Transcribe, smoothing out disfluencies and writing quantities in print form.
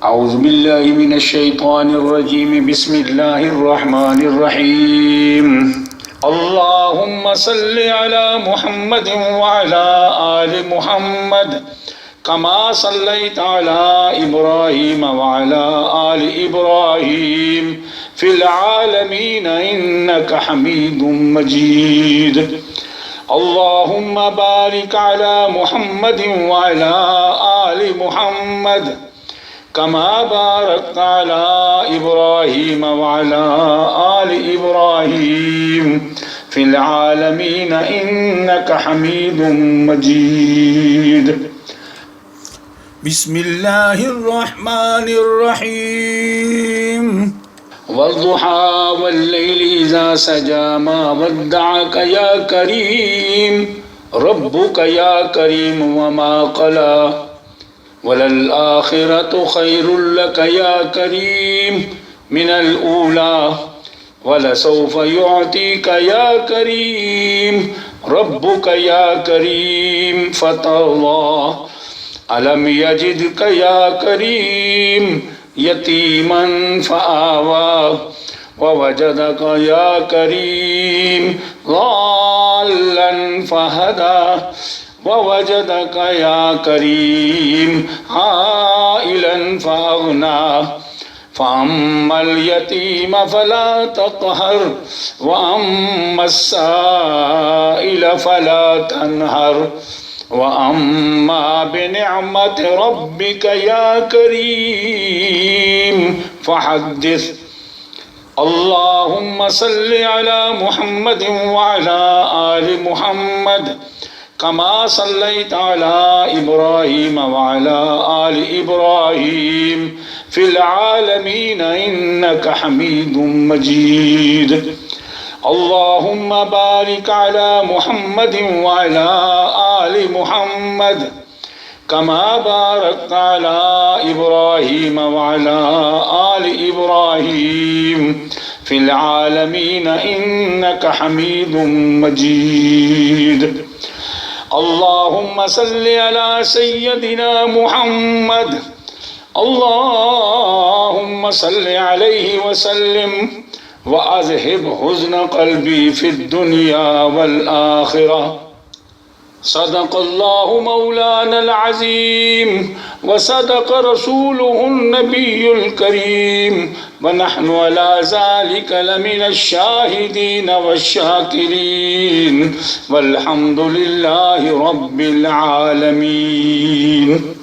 أعوذ بالله من الشيطان الرجيم بسم الله الرحمن الرحيم اللهم صل على محمد وعلى آل محمد كما صليت على إبراهيم وعلى آل إبراهيم في العالمين إنك حميد مجيد اللهم بارك على محمد وعلى آل محمد كما باركت على إبراهيم وعلى آل إبراهيم في العالمين إنك حميد مجيد بسم الله الرحمن الرحيم والضحى والليل إذا سجى ما ودعك يا كريم ربك يا كريم وما قلى وللآخرة خير لك يا كريم من الأولى ولسوف يعطيك يا كريم ربك يا كريم فترضى ألم يجدك يا كريم يتيما فآوى ووجدك يا كريم ضالا فهدى ووجدك يا كريم عائلا فأغنى فأما اليتيم فلا تقهر وأما السائل فلا تنهر وأما بنعمة ربك يا كريم فحدث اللهم صل على محمد وعلى آل محمد كما صليت على إبراهيم وعلى آل إبراهيم في العالمين إنك حميد مجيد اللهم بارك على محمد وعلى آل محمد كما باركت على إبراهيم وعلى آل إبراهيم في العالمين إنك حميد مجيد اللهم صل على سيدنا محمد اللهم صل عليه وسلم وأذهب حزن قلبي في الدنيا والآخرة صدق الله مولانا العظيم وصدق رسوله النبي الكريم ونحن على ذلك لمن الشاهدين والشاكرين والحمد لله رب العالمين.